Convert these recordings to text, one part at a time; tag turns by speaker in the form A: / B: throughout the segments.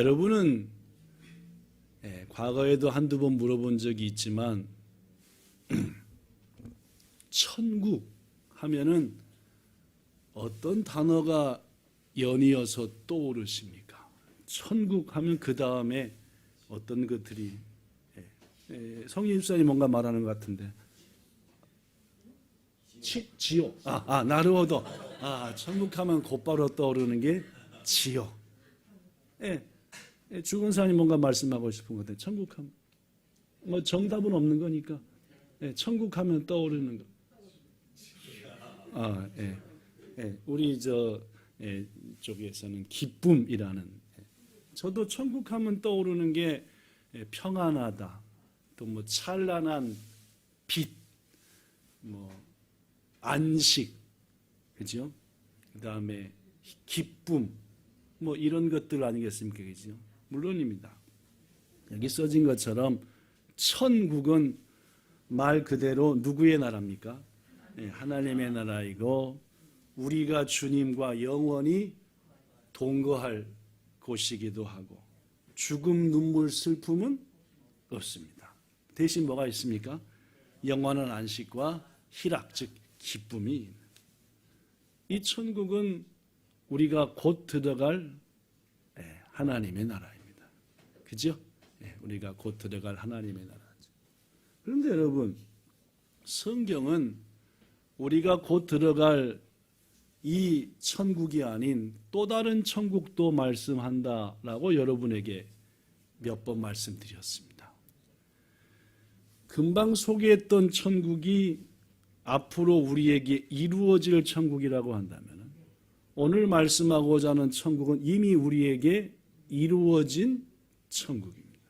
A: 여러분은 과거에도 한두 번 물어본 적이 있지만 천국 하면은 어떤 단어가 연이어서 떠오르십니까? 천국 하면 그 다음에 어떤 것들이 성인 집사님 뭔가 말하는 것 같은데 지옥. 나루오도. 천국 하면 곧바로 떠오르는 게 지옥. 죽은 사람이 뭔가 말씀하고 싶은 건데 천국 하면 뭐 정답은 없는 거니까 천국 하면 떠오르는 거. 우리 쪽에서는 기쁨이라는. 저도 천국 하면 떠오르는 게 평안하다. 또 뭐 찬란한 빛, 뭐 안식, 그죠? 그다음에 기쁨, 뭐 이런 것들 아니겠습니까, 그죠? 물론입니다. 여기 써진 것처럼 천국은 말 그대로 누구의 나라입니까? 하나님의 나라이고 우리가 주님과 영원히 동거할 곳이기도 하고 죽음, 눈물, 슬픔은 없습니다. 대신 뭐가 있습니까? 영원한 안식과 희락, 즉 기쁨이. 이 천국은 우리가 곧 들어갈 하나님의 나라입니다. 그죠? 우리가 곧 들어갈 하나님의 나라죠. 그런데 여러분, 성경은 우리가 곧 들어갈 이 천국이 아닌 또 다른 천국도 말씀한다라고 여러분에게 몇 번 말씀드렸습니다. 금방 소개했던 천국이 앞으로 우리에게 이루어질 천국이라고 한다면 오늘 말씀하고자 하는 천국은 이미 우리에게 이루어진 천국입니다.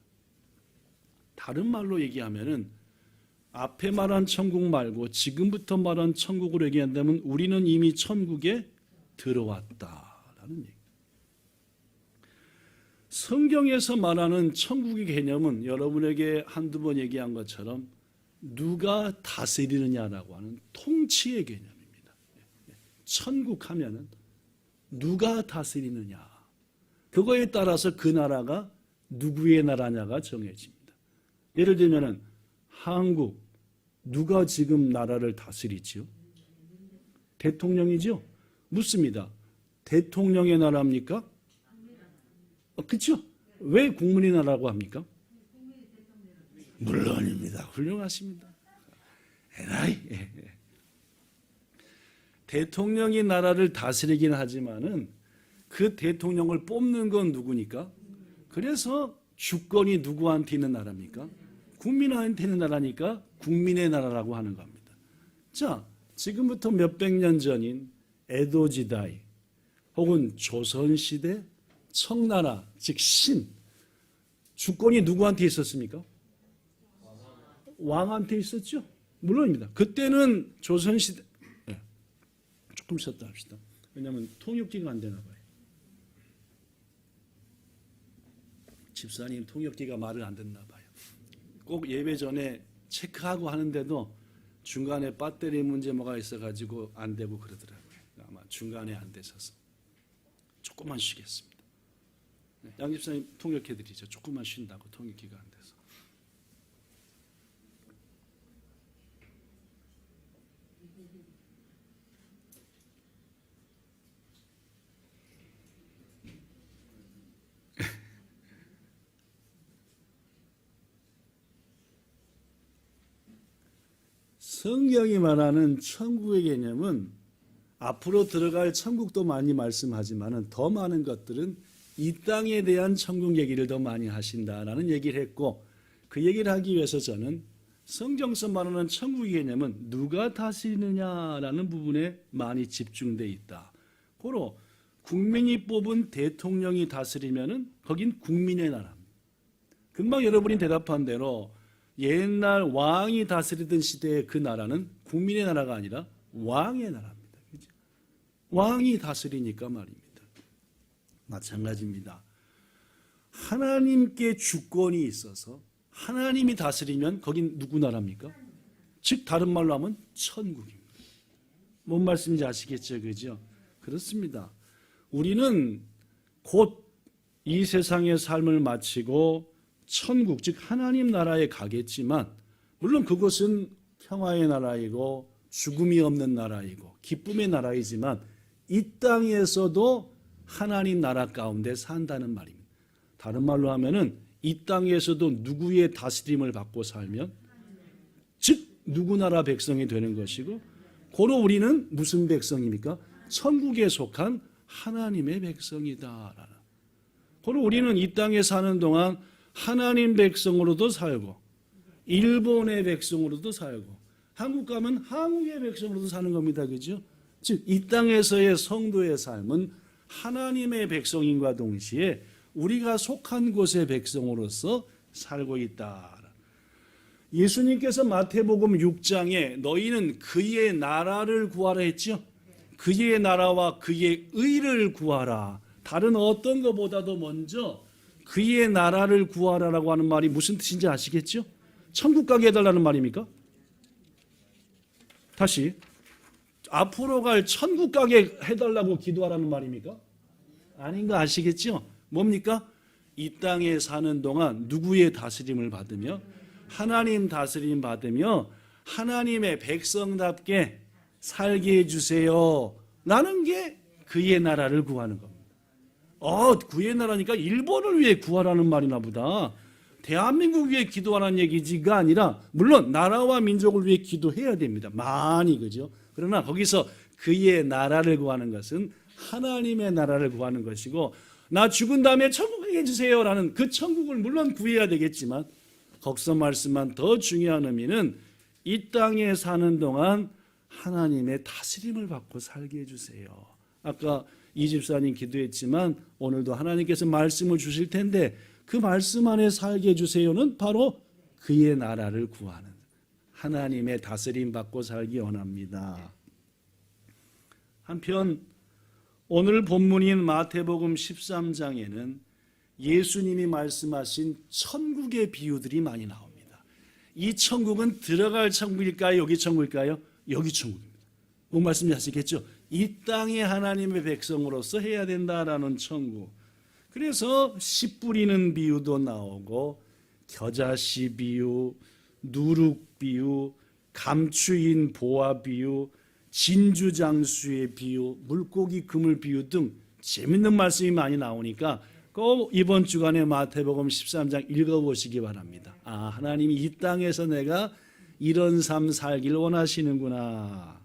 A: 다른 말로 얘기하면은 앞에 말한 천국 말고 지금부터 말한 천국으로 얘기한다면 우리는 이미 천국에 들어왔다라는 얘기입니다. 성경에서 말하는 천국의 개념은 여러분에게 한두 번 얘기한 것처럼 누가 다스리느냐라고 하는 통치의 개념입니다. 천국 하면은 누가 다스리느냐, 그거에 따라서 그 나라가 누구의 나라냐가 정해집니다. 예를 들면은 한국, 누가 지금 나라를 다스리지요? 대통령이죠? 묻습니다. 대통령의 나라입니까? 그렇죠? 왜 국민의 나라라고 합니까? 물론입니다. 훌륭하십니다. 대통령이 나라를 다스리긴 하지만은 그 대통령을 뽑는 건 누구니까? 그래서 주권이 누구한테 있는 나라입니까? 국민한테 있는 나라니까 국민의 나라라고 하는 겁니다. 자, 지금부터 몇백 년 전인 에도지다이 혹은 조선시대 청나라, 즉 신, 주권이 누구한테 있었습니까? 왕한테 있었죠? 물론입니다. 그때는 조선시대, 조금 쉬었다 합시다. 왜냐하면 통역기가 안 되나 봐요. 집사님 통역기가 말을 안 듣나 봐요. 꼭 예배 전에 체크하고 하는데도 중간에 배터리 문제 뭐가 있어가지고 안 되고 그러더라고요. 아마 중간에 안 되셔서 조금만 쉬겠습니다. 양 집사님 통역해드리죠. 조금만 쉰다고 통역기가 안 돼서. 성경이 말하는 천국의 개념은 앞으로 들어갈 천국도 많이 말씀하지만 더 많은 것들은 이 땅에 대한 천국 얘기를 더 많이 하신다라는 얘기를 했고, 그 얘기를 하기 위해서 저는 성경서 말하는 천국의 개념은 누가 다스리느냐라는 부분에 많이 집중되어 있다. 고로 국민이 뽑은 대통령이 다스리면은 거긴 국민의 나라입니다. 금방 여러분이 대답한 대로 옛날 왕이 다스리던 시대의 그 나라는 국민의 나라가 아니라 왕의 나라입니다. 그렇죠? 왕이 다스리니까 말입니다. 마찬가지입니다. 하나님께 주권이 있어서 하나님이 다스리면 거긴 누구 나라입니까? 즉 다른 말로 하면 천국입니다. 뭔 말씀인지 아시겠죠? 그죠? 그렇습니다. 우리는 곧 이 세상의 삶을 마치고 천국, 즉 하나님 나라에 가겠지만, 물론 그곳은 평화의 나라이고 죽음이 없는 나라이고 기쁨의 나라이지만 이 땅에서도 하나님 나라 가운데 산다는 말입니다. 다른 말로 하면은 이 땅에서도 누구의 다스림을 받고 살면, 즉 누구 나라 백성이 되는 것이고, 고로 우리는 무슨 백성입니까? 천국에 속한 하나님의 백성이다. 고로 우리는 이 땅에 사는 동안 하나님 백성으로도 살고 일본의 백성으로도 살고 한국 가면 한국의 백성으로도 사는 겁니다. 그죠? 즉 이 땅에서의 성도의 삶은 하나님의 백성인과 동시에 우리가 속한 곳의 백성으로서 살고 있다. 예수님께서 마태복음 6장에 너희는 그의 나라를 구하라 했죠. 그의 나라와 그의 의를 구하라. 다른 어떤 것보다도 먼저 그의 나라를 구하라라고 하는 말이 무슨 뜻인지 아시겠죠? 천국 가게 해달라는 말입니까? 다시, 앞으로 갈 천국 가게 해달라고 기도하라는 말입니까? 아닌 거 아시겠죠? 뭡니까? 이 땅에 사는 동안 누구의 다스림을 받으며 하나님 다스림 받으며 하나님의 백성답게 살게 해주세요 라는 게 그의 나라를 구하는 겁니다. 그의 나라니까 일본을 위해 구하라는 말이나 보다. 대한민국 위해 기도하라는 얘기가 아니라, 물론 나라와 민족을 위해 기도해야 됩니다. 많이, 그죠? 그러나 거기서 그의 나라를 구하는 것은 하나님의 나라를 구하는 것이고, 나 죽은 다음에 천국 가게 해주세요 라는 그 천국을 물론 구해야 되겠지만, 거기서 말씀한 더 중요한 의미는 이 땅에 사는 동안 하나님의 다스림을 받고 살게 해주세요. 아까 이 집사님 기도했지만 오늘도 하나님께서 말씀을 주실 텐데 그 말씀 안에 살게 해주세요는 바로 그의 나라를 구하는, 하나님의 다스림 받고 살기 원합니다. 한편 오늘 본문인 마태복음 13장에는 예수님이 말씀하신 천국의 비유들이 많이 나옵니다. 이 천국은 들어갈 천국일까요? 여기 천국일까요? 여기 천국입니다. 뭔 말씀인지 아시겠죠? 이 땅의 하나님의 백성으로서 해야 된다라는 천국. 그래서 씨 뿌리는 비유도 나오고 겨자씨 비유, 누룩 비유, 감추인 보화 비유, 진주장수의 비유, 물고기 그물 비유 등 재밌는 말씀이 많이 나오니까 꼭 이번 주간에 마태복음 13장 읽어보시기 바랍니다. 하나님이 이 땅에서 내가 이런 삶 살기를 원하시는구나.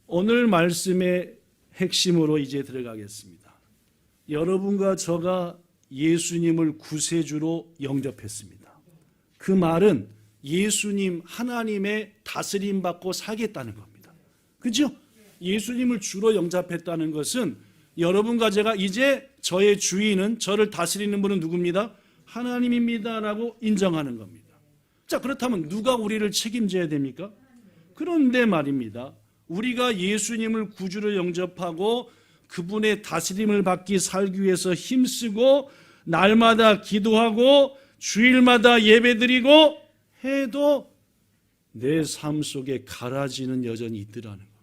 A: 오늘 말씀의 핵심으로 이제 들어가겠습니다. 여러분과 저가 예수님을 구세주로 영접했습니다. 그 말은 예수님 하나님의 다스림 받고 살겠다는 겁니다. 그죠? 예수님을 주로 영접했다는 것은 여러분과 제가 이제 저의 주인은, 저를 다스리는 분은 누굽니다? 하나님입니다 라고 인정하는 겁니다. 자, 그렇다면 누가 우리를 책임져야 됩니까? 그런데 말입니다, 우리가 예수님을 구주로 영접하고 그분의 다스림을 받기 살기 위해서 힘쓰고 날마다 기도하고 주일마다 예배드리고 해도 내 삶 속에 가라지는 여전히 있더라는 겁니다.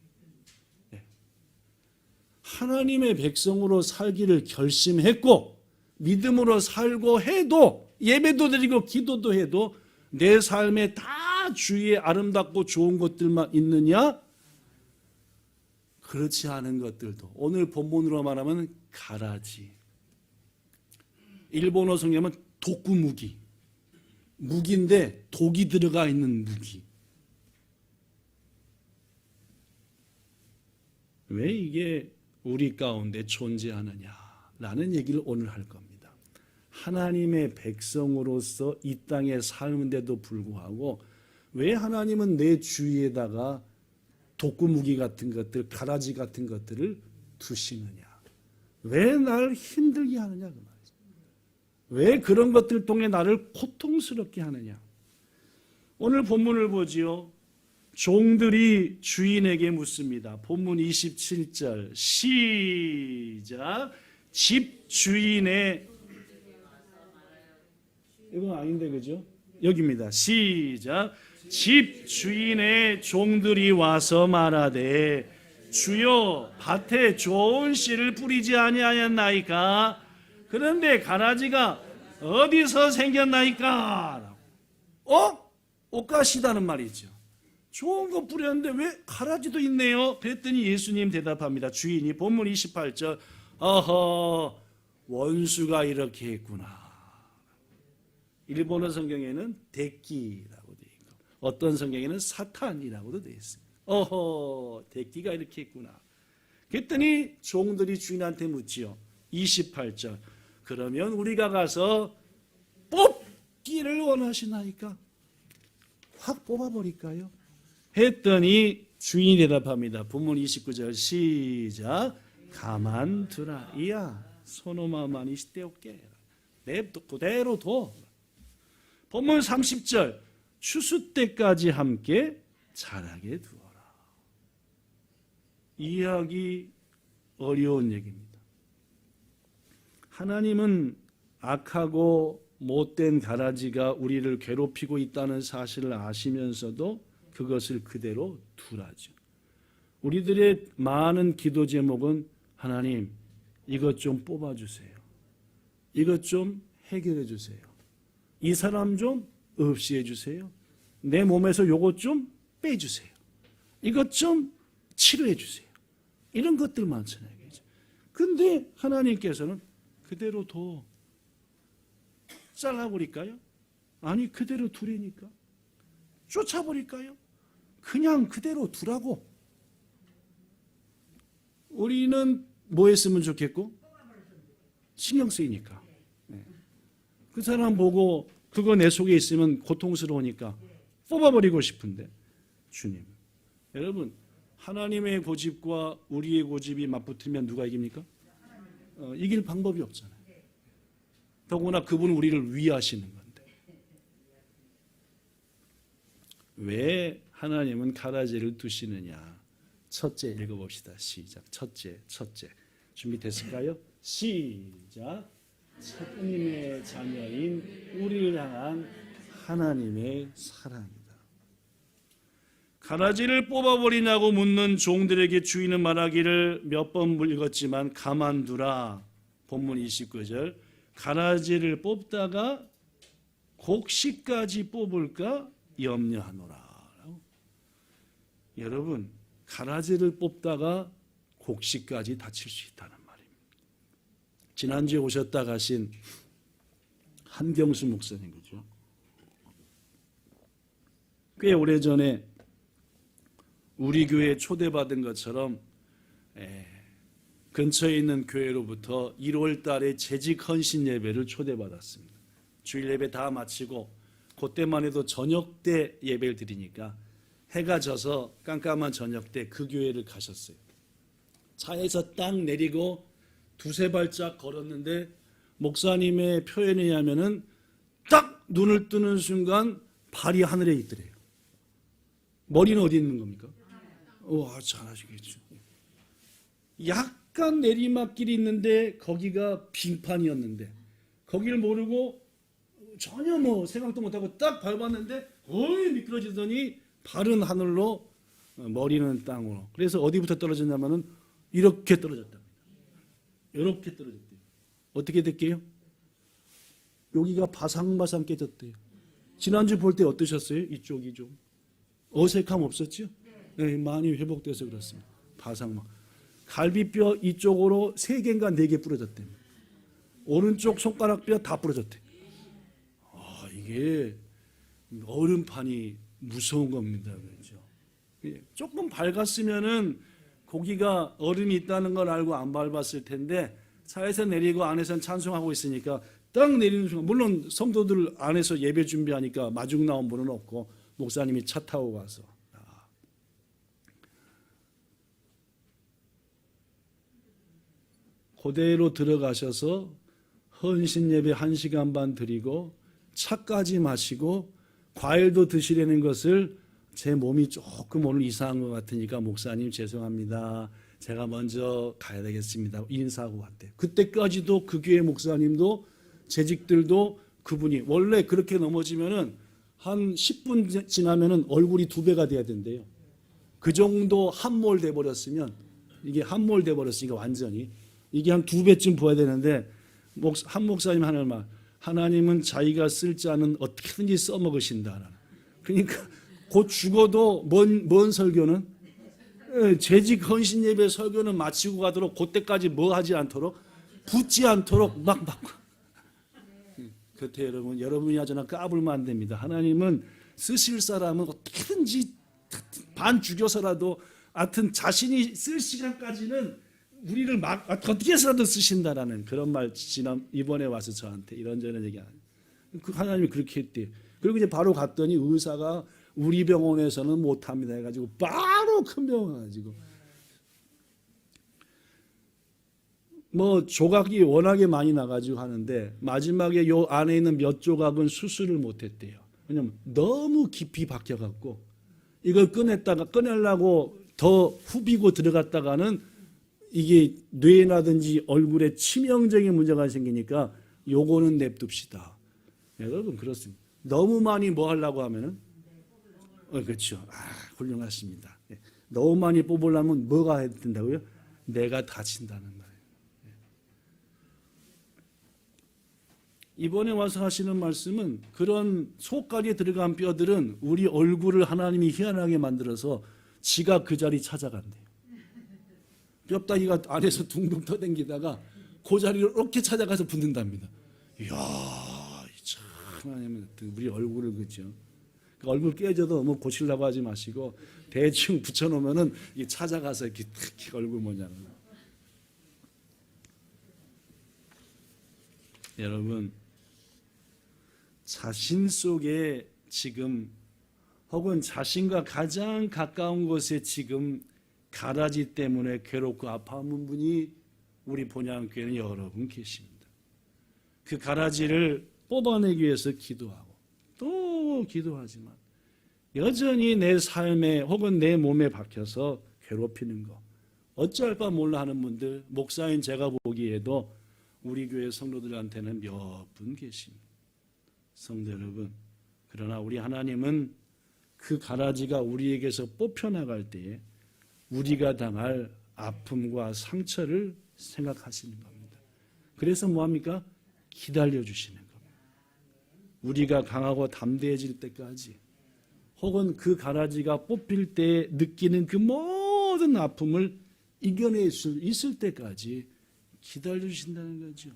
A: 하나님의 백성으로 살기를 결심했고 믿음으로 살고 해도, 예배도 드리고 기도도 해도 내 삶에 다 주위에 아름답고 좋은 것들만 있느냐? 그렇지 않은 것들도, 오늘 본문으로 말하면 가라지, 일본어 성경은 독구무기, 무기인데 독이 들어가 있는 무기. 왜 이게 우리 가운데 존재하느냐라는 얘기를 오늘 할 겁니다. 하나님의 백성으로서 이 땅에 사는데도 불구하고 왜 하나님은 내 주위에다가 독구무기 같은 것들, 가라지 같은 것들을 두시느냐? 왜 날 힘들게 하느냐 그 말이죠. 왜 그런 것들 통해 나를 고통스럽게 하느냐? 오늘 본문을 보지요. 종들이 주인에게 묻습니다. 본문 27절 시작. 집 주인의, 이건 아닌데 그죠? 여기입니다. 시작. 집 주인의 종들이 와서 말하되 주여 밭에 좋은 씨를 뿌리지 아니하였나이까? 그런데 가라지가 어디서 생겼나이까? 옥가시다는 말이죠. 좋은 거 뿌렸는데 왜 가라지도 있네요? 그랬더니 예수님 대답합니다. 주인이 본문 28절 어허 원수가 이렇게 했구나. 일본어 성경에는 데끼라고 되어 있고 어떤 성경에는 사탄이라고도 되어 있어요. 어허 데끼가 이렇게 했구나. 그랬더니 종들이 주인한테 묻지요. 28절 그러면 우리가 가서 뽑기를 원하시나이까? 확 뽑아버릴까요? 했더니 주인이 대답합니다. 본문 29절 시작 가만두라 이야 소노마만 이시대올게 내 그대로 둬. 본문 30절 추수 때까지 함께 자라게 두어라. 이해하기 어려운 얘기입니다. 하나님은 악하고 못된 가라지가 우리를 괴롭히고 있다는 사실을 아시면서도 그것을 그대로 두라죠. 우리들의 많은 기도 제목은 하나님 이것 좀 뽑아주세요. 이것 좀 해결해 주세요. 이 사람 좀 없이해 주세요. 내 몸에서 요것 좀 빼주세요. 이것 좀 치료해 주세요. 이런 것들 많잖아요. 근데 하나님께서는 그대로 둬. 잘라버릴까요? 아니 그대로 두려니까. 쫓아버릴까요? 그냥 그대로 두라고. 우리는 뭐 했으면 좋겠고? 신경 쓰이니까. 네. 그 사람 보고 그거 내 속에 있으면 고통스러우니까 뽑아버리고 싶은데 주님. 여러분 하나님의 고집과 우리의 고집이 맞붙으면 누가 이깁니까? 이길 방법이 없잖아요. 더구나 그분은 우리를 위하시는 건데. 왜 하나님은 가라지를 두시느냐? 첫째 읽어봅시다. 시작. 첫째. 준비됐을까요? 시작. 하나님의 자녀인 우리를 향한 하나님의 사랑이다. 가라지를 뽑아버리냐고 묻는 종들에게 주인은 말하기를 몇 번 읽었지만 가만두라. 본문 29절 가라지를 뽑다가 곡식까지 뽑을까 염려하노라. 여러분 가라지를 뽑다가 곡식까지 다칠 수 있다는 말입니다. 지난주에 오셨다 가신 한경수 목사님 그죠? 꽤 오래전에 우리 교회에 초대받은 것처럼 근처에 있는 교회로부터 1월 달에 재직 헌신 예배를 초대받았습니다. 주일 예배 다 마치고 그때만 해도 저녁 때 예배를 드리니까 해가 져서 깜깜한 저녁 때 그 교회를 가셨어요. 차에서 딱 내리고 두세 발짝 걸었는데 목사님의 표현에 의하면은 딱 눈을 뜨는 순간 발이 하늘에 있더래요. 머리는 어디 있는 겁니까? 잘 아시겠죠. 약간 내리막길이 있는데 거기가 빙판이었는데 거기를 모르고 전혀 생각도 못하고 딱 밟았는데 거의 미끄러지더니 발은 하늘로 머리는 땅으로. 그래서 어디부터 떨어졌냐면은 이렇게 떨어졌답니다. 이렇게 떨어졌대요. 어떻게 됐게요? 여기가 바상바상 깨졌대요. 지난주 볼 때 어떠셨어요? 이쪽이 좀 어색함 없었죠? 네, 많이 회복돼서 그렇습니다. 바상막. 갈비뼈 이쪽으로 3개인가 4개 부러졌대요. 오른쪽 손가락뼈 다 부러졌대요. 이게 얼음판이 무서운 겁니다. 그렇죠? 조금 밝았으면은 고기가 얼음이 있다는 걸 알고 안 밟았을 텐데 차에서 내리고 안에서는 찬송하고 있으니까 딱 내리는 순간 물론 성도들 안에서 예배 준비하니까 마중 나온 분은 없고 목사님이 차 타고 가서 그대로 들어가셔서 헌신 예배 1시간 반 드리고 차까지 마시고 과일도 드시려는 것을 제 몸이 조금 오늘 이상한 것 같으니까 목사님 죄송합니다. 제가 먼저 가야 되겠습니다. 인사하고 왔대요. 그때까지도 그 교회 목사님도 재직들도 그분이 원래 그렇게 넘어지면은 한 10분 지나면은 얼굴이 2배가 돼야 된대요. 그 정도 함몰돼 버렸으면, 이게 함몰돼 버렸으니까 완전히 이게 한 2배쯤 부어야 되는데, 한 목사님 하는 말, 하나님은 자기가 쓸 자는 어떻게든지 써먹으신다. 그러니까 곧 죽어도 뭔 설교는, 재직 헌신 예배 설교는 마치고 가도록 그때까지 뭐 하지 않도록, 붙지 않도록 막 그때 여러분이나 저나 까불면 안 됩니다. 하나님은 쓰실 사람은 어떻게든지 반 죽여서라도 하여튼 자신이 쓸 시간까지는 우리를 막 어떻게 해서라도 쓰신다라는 그런 말 이번에 와서 저한테 이런저런 얘기하는, 하나님이 그렇게 했대요. 그리고 이제 바로 갔더니 의사가 우리 병원에서는 못합니다 해가지고 바로 큰 병원 가지고 뭐 조각이 워낙에 많이 나가지고 하는데 마지막에 요 안에 있는 몇 조각은 수술을 못했대요. 왜냐면 너무 깊이 박혀갖고 이걸 꺼내려고 더 후비고 들어갔다가는 이게 뇌나든지 얼굴에 치명적인 문제가 생기니까 요거는 냅둡시다. 여러분 그렇습니다. 너무 많이 뭐 하려고 하면은 그렇죠. 훌륭하십니다. 너무 많이 뽑으려면 뭐가 해야 된다고요? 내가 다친다는 말이에요. 이번에 와서 하시는 말씀은 그런 속까지 들어간 뼈들은 우리 얼굴을 하나님이 희한하게 만들어서 지가 그 자리 찾아간대요. 뼈다귀가 안에서 둥둥 떠댕기다가 그 자리를 이렇게 찾아가서 붙는답니다. 이야, 참 하나님은 우리 얼굴을 그죠. 그 얼굴 깨져도 뭐 고치려고 하지 마시고 대충 붙여놓으면은 찾아가서 이렇게 얼굴 모양을. 여러분 자신 속에 지금 혹은 자신과 가장 가까운 곳에 지금 가라지 때문에 괴롭고 아파하는 분이 우리 본향교회는 여러분 계십니다. 그 가라지를 뽑아내기 위해서 기도하고 또 기도하지만 여전히 내 삶에 혹은 내 몸에 박혀서 괴롭히는 거 어찌할 바 몰라 하는 분들, 목사인 제가 보기에도 우리 교회 성도들한테는 몇 분 계십니다. 성도 여러분, 그러나 우리 하나님은 그 가라지가 우리에게서 뽑혀나갈 때에 우리가 당할 아픔과 상처를 생각하시는 겁니다. 그래서 뭐합니까? 기다려주시는 겁니다. 우리가 강하고 담대해질 때까지 혹은 그 가라지가 뽑힐 때 느끼는 그 모든 아픔을 이겨낼 수 있을 때까지 기다려주신다는 거죠.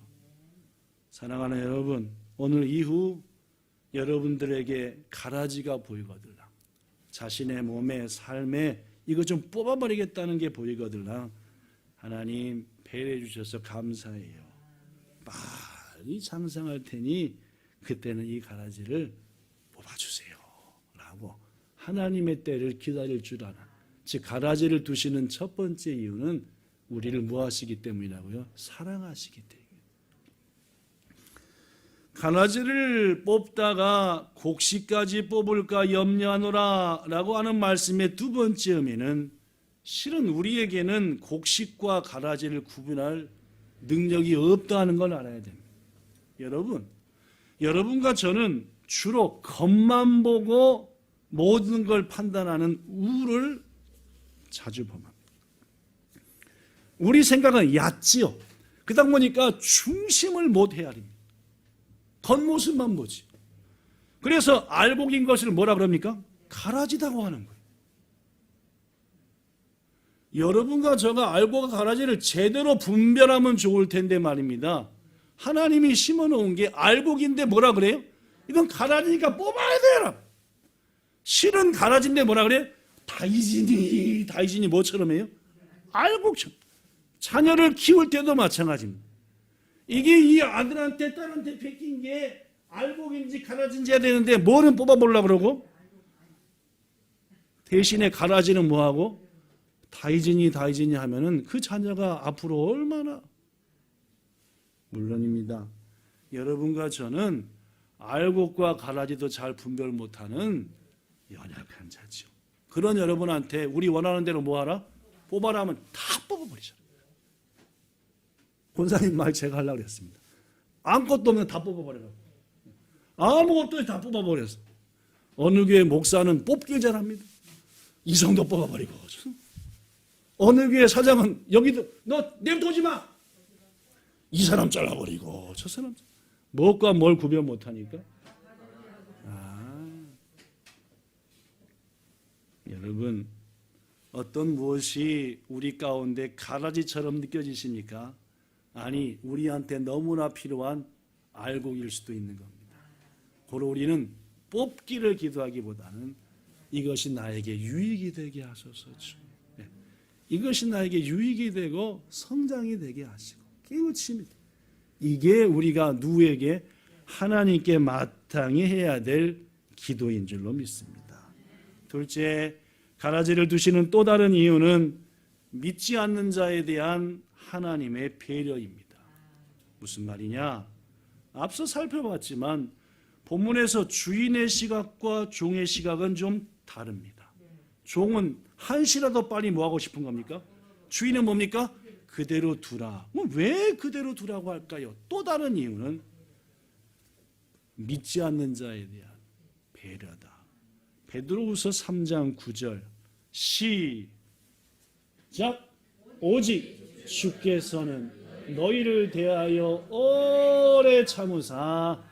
A: 사랑하는 여러분, 오늘 이후 여러분들에게 가라지가 보이거들라, 자신의 몸에 삶에 이거 좀 뽑아버리겠다는 게 보이거들라, 하나님 배려해 주셔서 감사해요. 빨리 장성할 테니 그때는 이 가라지를 뽑아주세요 라고 하나님의 때를 기다릴 줄 아는, 즉 가라지를 두시는 첫 번째 이유는 우리를 무엇하시기 때문이라고요? 사랑하시기 때문에. 가라지를 뽑다가 곡식까지 뽑을까 염려하노라 라고 하는 말씀의 두 번째 의미는 실은 우리에게는 곡식과 가라지를 구분할 능력이 없다는 걸 알아야 됩니다. 여러분과 저는 주로 겉만 보고 모든 걸 판단하는 우를 자주 범합니다. 우리 생각은 얕지요. 그러다 보니까 중심을 못 헤아립니다. 겉모습만 보지. 그래서 알곡인 것을 뭐라 그럽니까? 가라지다고 하는 거예요. 여러분과 저가 알곡과 가라지를 제대로 분별하면 좋을 텐데 말입니다. 하나님이 심어놓은 게 알곡인데 뭐라 그래요? 이건 가라지니까 뽑아야 돼요. 실은 가라지인데 뭐라 그래요? 다이진이 뭐처럼 해요? 알곡처럼. 자녀를 키울 때도 마찬가지입니다. 이게 이 아들한테 딸한테 베낀 게 알곡인지 가라지인지 해야 되는데 뭐는 뽑아보려고 그러고 대신에 가라지는 뭐하고 다이진이 하면은 그 자녀가 앞으로 얼마나, 물론입니다. 여러분과 저는 알곡과 가라지도 잘 분별 못하는 연약한 자죠. 그런 여러분한테 우리 원하는 대로 뭐하라? 뽑아라 하면 다 뽑아버리잖아요. 권사님 말 제가 하려고 했습니다. 아무것도 없는 다 뽑아버려요. 아무것도 다 뽑아버렸어. 어느 교회 목사는 뽑길 잘합니다. 이성도 뽑아버리고, 어느 교회 사장은 여기도 너 내부터 오지 마. 이 사람 잘라버리고 저 사람 무엇과 뭘 구별 못하니까. 여러분, 어떤 무엇이 우리 가운데 가라지처럼 느껴지십니까? 아니, 우리한테 너무나 필요한 알곡일 수도 있는 겁니다. 고로 우리는 뽑기를 기도하기보다는 이것이 나에게 유익이 되게 하소서. 이것이 나에게 유익이 되고 성장이 되게 하시고 깨우침이, 이게 우리가 누구에게, 하나님께 마땅히 해야 될 기도인 줄로 믿습니다. 둘째, 가라지를 두시는 또 다른 이유는 믿지 않는 자에 대한 하나님의 배려입니다. 무슨 말이냐? 앞서 살펴봤지만 본문에서 주인의 시각과 종의 시각은 좀 다릅니다. 종은 한시라도 빨리 뭐 하고 싶은 겁니까? 주인은 뭡니까? 그대로 두라. 왜 그대로 두라고 할까요? 또 다른 이유는 믿지 않는 자에 대한 배려다. 베드로후서 3장 9절 시작. 오직 주께서는 너희를 대하여 오래 참으사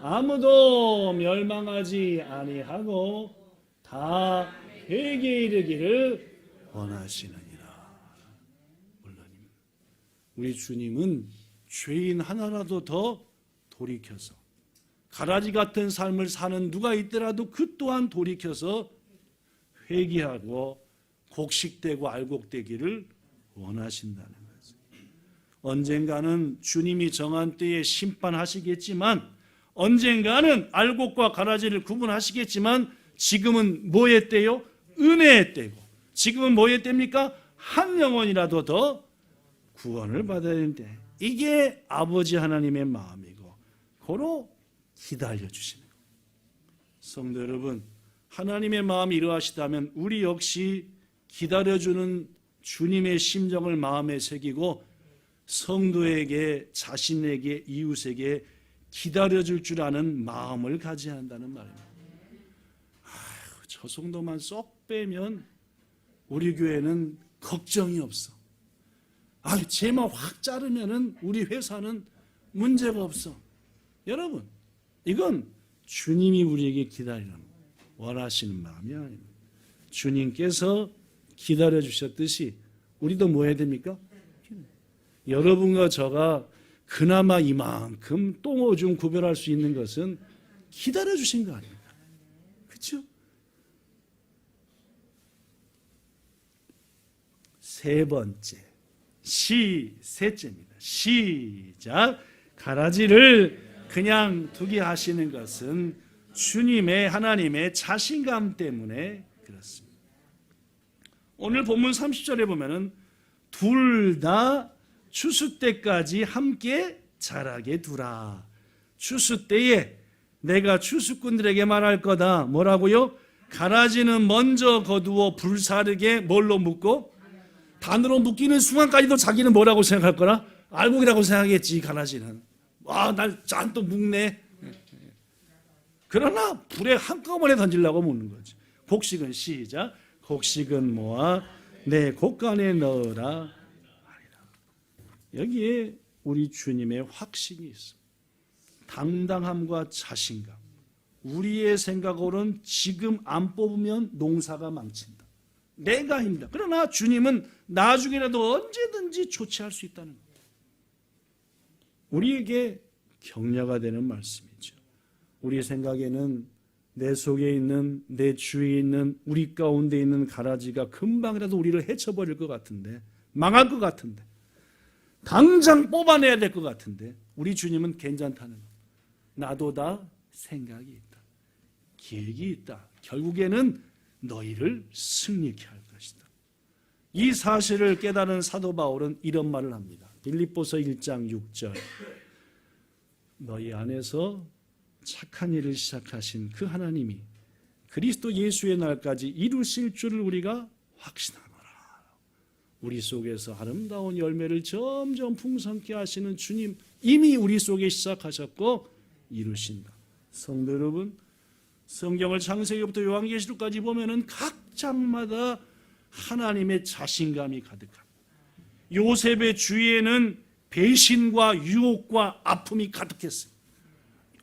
A: 아무도 멸망하지 아니하고 다 회개에 이르기를 원하시느니라. 물론 우리 주님은 죄인 하나라도 더 돌이켜서, 가라지 같은 삶을 사는 누가 있더라도 그 또한 돌이켜서 회개하고 곡식되고 알곡되기를 원하신다는 거죠. 언젠가는 주님이 정한 때에 심판하시겠지만, 언젠가는 알곡과 가라지를 구분하시겠지만, 지금은 뭐의 때요? 은혜의 때고, 지금은 뭐의 때입니까? 한 영혼이라도 더 구원을 받아야 되는데, 이게 아버지 하나님의 마음이고 고로 기다려 주시는 거예요. 성도 여러분, 하나님의 마음이 이러하시다면 우리 역시 기다려주는 주님의 심정을 마음에 새기고 성도에게, 자신에게, 이웃에게 기다려줄 줄 아는 마음을 가져야 한다는 말입니다. 저 정도만 쏙 빼면 우리 교회는 걱정이 없어. 쟤만 확 자르면은 우리 회사는 문제가 없어. 여러분, 이건 주님이 우리에게 기다리는, 원하시는 마음이 아닙니다. 주님께서 기다려 주셨듯이 우리도 뭐 해야 됩니까? 여러분과 저가 그나마 이만큼 똥오줌 구별할 수 있는 것은 기다려 주신 거 아닙니까? 그렇죠? 세 번째, 셋째입니다. 시작. 가라지를 그냥 두게 하시는 것은 주님의, 하나님의 자신감 때문에 그렇습니다. 오늘 본문 30절에 보면은 둘 다 추수 때까지 함께 자라게 두라. 추수 때에 내가 추수꾼들에게 말할 거다. 뭐라고요? 가라지는 먼저 거두어 불사르게 뭘로 묶고, 단으로 묶이는 순간까지도 자기는 뭐라고 생각할 거라? 알곡이라고 생각했지. 가라지는 날 잔뜩 묶네. 그러나 불에 한꺼번에 던지려고 묶는 거지. 곡식은 시작. 곡식은 모아 내 곡간에 넣으라. 여기에 우리 주님의 확신이 있어. 당당함과 자신감. 우리의 생각으로는 지금 안 뽑으면 농사가 망친다. 내가 힘들다. 그러나 주님은 나중에라도 언제든지 조치할 수 있다는 거예요. 우리에게 격려가 되는 말씀이죠. 우리 생각에는 내 속에 있는, 내 주위에 있는, 우리 가운데 있는 가라지가 금방이라도 우리를 해쳐버릴 것 같은데, 망할 것 같은데, 당장 뽑아내야 될 것 같은데, 우리 주님은 괜찮다는 거예요. 나도 다 생각이 있다. 계획이 있다. 결국에는 너희를 승리케 할 것이다. 이 사실을 깨달은 사도 바울은 이런 말을 합니다. 빌립보서 1장 6절. 너희 안에서 착한 일을 시작하신 그 하나님이 그리스도 예수의 날까지 이루실 줄을 우리가 확신하노라. 우리 속에서 아름다운 열매를 점점 풍성케 하시는 주님, 이미 우리 속에 시작하셨고 이루신다. 성도 여러분, 성경을 창세기부터 요한계시록까지 보면은 각 장마다 하나님의 자신감이 가득합니다. 요셉의 주위에는 배신과 유혹과 아픔이 가득했어요.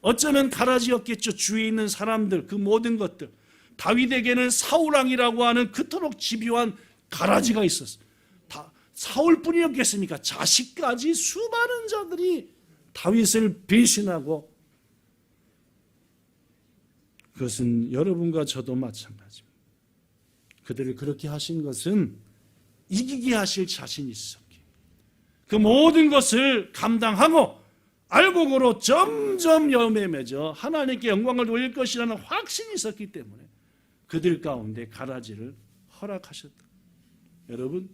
A: 어쩌면 가라지였겠죠. 주위에 있는 사람들, 그 모든 것들. 다윗에게는 사울왕이라고 하는 그토록 집요한 가라지가 있었어요. 사울뿐이었겠습니까? 자식까지 수많은 자들이 다윗을 배신하고, 그것은 여러분과 저도 마찬가지입니다. 그들을 그렇게 하신 것은 이기게 하실 자신이 있었기에 그 모든 것을 감당하고 알곡으로 점점 열매 맺어 하나님께 영광을 돌릴 것이라는 확신이 있었기 때문에 그들 가운데 가라지를 허락하셨다. 여러분,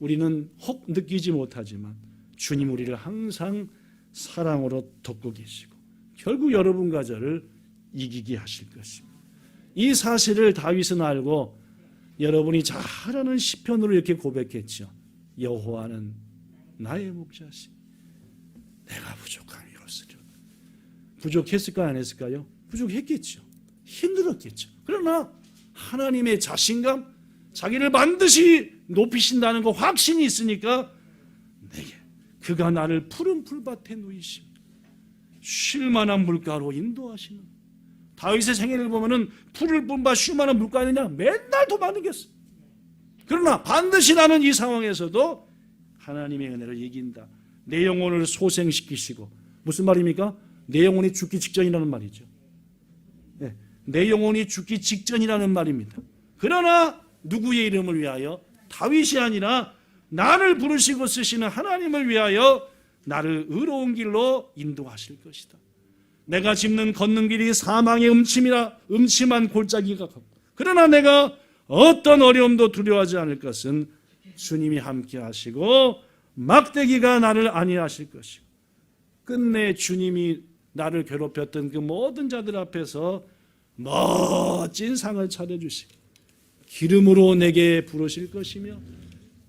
A: 우리는 혹 느끼지 못하지만 주님 우리를 항상 사랑으로 돕고 계시고 결국 여러분과 저를 이기게 하실 것입니다. 이 사실을 다윗은 알고 여러분이 잘 아는 시편으로 이렇게 고백했죠. 여호와는 나의 목자시니 내가 부족함이 없으리로다. 부족했을까요? 안 했을까요? 부족했겠죠. 힘들었겠죠. 그러나 하나님의 자신감, 자기를 반드시 높이신다는 거 확신이 있으니까 내게 그가 나를 푸른 풀밭에 누이시며 쉴만한 물가로 인도하시는. 다윗의 생애를 보면은 풀을 뿜바 쉴만한 물가느냐 맨날 도망다녔어. 그러나 반드시 나는 이 상황에서도 하나님의 은혜를 이긴다. 내 영혼을 소생시키시고, 무슨 말입니까? 내 영혼이 죽기 직전이라는 말이죠. 네, 내 영혼이 죽기 직전이라는 말입니다. 그러나 누구의 이름을 위하여? 다윗이 아니라 나를 부르시고 쓰시는 하나님을 위하여 나를 의로운 길로 인도하실 것이다. 내가 걷는 길이 사망의 음침한 골짜기가 같고, 그러나 내가 어떤 어려움도 두려워하지 않을 것은 주님이 함께 하시고 막대기가 나를 안위하실 것이고, 끝내 주님이 나를 괴롭혔던 그 모든 자들 앞에서 멋진 상을 차려주시고 기름으로 내게 부르실 것이며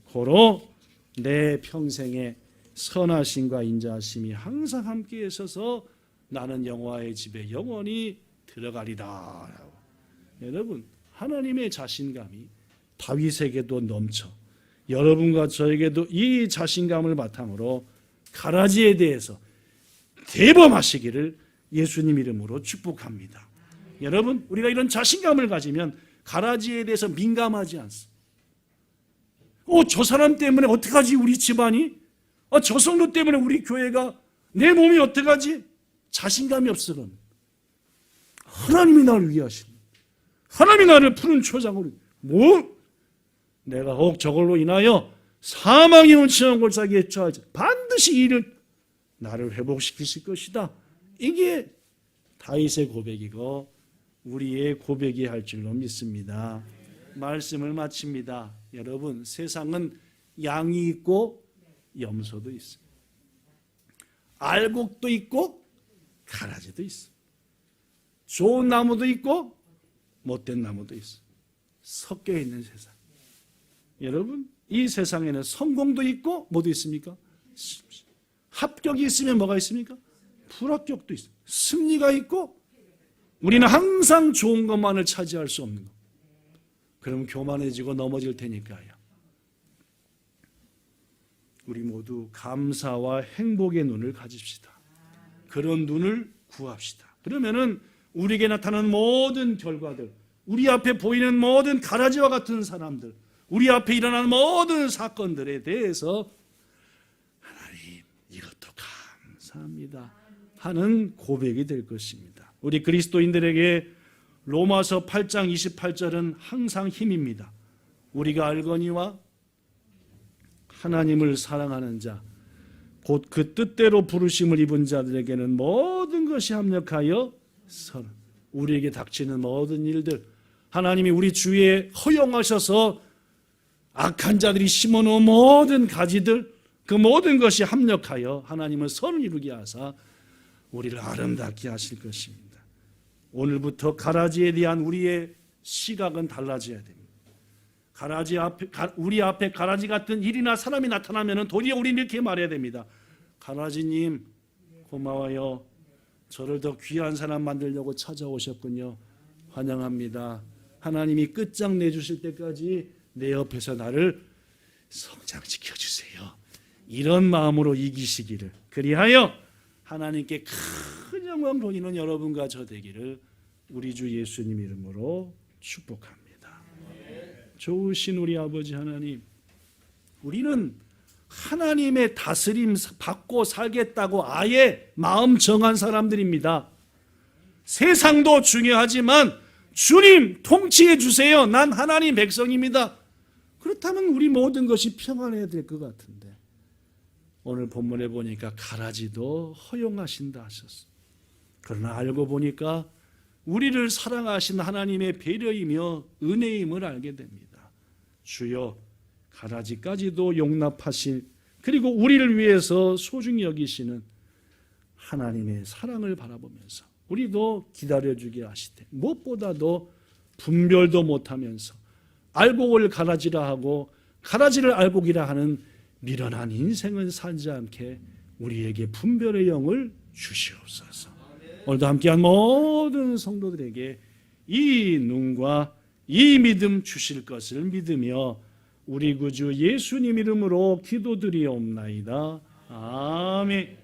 A: 고로 내 평생에 선하심과 인자하심이 항상 함께 있어서 나는 여호와의 집에 영원히 들어가리라. 여러분, 하나님의 자신감이 다윗에게도 넘쳐 여러분과 저에게도 이 자신감을 바탕으로 가라지에 대해서 대범하시기를 예수님 이름으로 축복합니다. 여러분, 우리가 이런 자신감을 가지면 가라지에 대해서 민감하지 않습니다. 저 사람 때문에 어떡하지 우리 집안이? 저 성도 때문에 우리 교회가, 내 몸이 어떡하지? 자신감이 없어. 그럼 하나님이 나를 위하시는, 하나님이 나를 푸른 초장으로, 내가 혹 저걸로 인하여 사망의 온치한 골짜기에 처하지 반드시 이를 나를 회복시키실 것이다. 이게 다윗의 고백이고 우리의 고백이 할 줄로 믿습니다. 말씀을 마칩니다. 여러분, 세상은 양이 있고 염소도 있어요. 알곡도 있고 가라지도 있어요. 좋은 나무도 있고 못된 나무도 있어요. 섞여 있는 세상. 여러분, 이 세상에는 성공도 있고 뭐도 있습니까? 합격이 있으면 뭐가 있습니까? 불합격도 있어요. 승리가 있고, 우리는 항상 좋은 것만을 차지할 수 없는 것. 그럼 교만해지고 넘어질 테니까요. 우리 모두 감사와 행복의 눈을 가집시다. 그런 눈을 구합시다. 그러면은 우리에게 나타나는 모든 결과들, 우리 앞에 보이는 모든 가라지와 같은 사람들, 우리 앞에 일어나는 모든 사건들에 대해서 하나님, 이것도 감사합니다 하는 고백이 될 것입니다. 우리 그리스도인들에게 로마서 8장 28절은 항상 힘입니다. 우리가 알거니와 하나님을 사랑하는 자, 곧 그 뜻대로 부르심을 입은 자들에게는 모든 것이 합력하여 우리에게 닥치는 모든 일들, 하나님이 우리 주위에 허용하셔서 악한 자들이 심어놓은 모든 가지들, 그 모든 것이 합력하여 하나님은 선을 이루게 하사 우리를 아름답게 하실 것입니다. 오늘부터 가라지에 대한 우리의 시각은 달라져야 됩니다. 우리 앞에 가라지 같은 일이나 사람이 나타나면 도리어 우리는 이렇게 말해야 됩니다. 가라지님, 고마워요. 저를 더 귀한 사람 만들려고 찾아오셨군요. 환영합니다. 하나님이 끝장내주실 때까지 내 옆에서 나를 성장시켜 주세요. 이런 마음으로 이기시기를, 그리하여 하나님께 큰 영광 돌리는 여러분과 저 되기를 우리 주 예수님 이름으로 축복합니다. 좋으신 우리 아버지 하나님, 우리는 하나님의 다스림 받고 살겠다고 아예 마음 정한 사람들입니다. 세상도 중요하지만 주님 통치해 주세요. 난 하나님 백성입니다. 그렇다면 우리 모든 것이 평안해야 될 것 같은데, 오늘 본문에 보니까 가라지도 허용하신다 하셨어. 그러나 알고 보니까 우리를 사랑하신 하나님의 배려이며 은혜임을 알게 됩니다. 주여, 가라지까지도 용납하신, 그리고 우리를 위해서 소중히 여기시는 하나님의 사랑을 바라보면서 우리도 기다려주게 하시되, 무엇보다도 분별도 못하면서 알곡을 가라지라 하고 가라지를 알곡이라 하는 미련한 인생은 살지 않게 우리에게 분별의 영을 주시옵소서. 오늘도 함께한 모든 성도들에게 이 눈과 이 믿음 주실 것을 믿으며 우리 구주 예수님 이름으로 기도드리옵나이다. 아멘.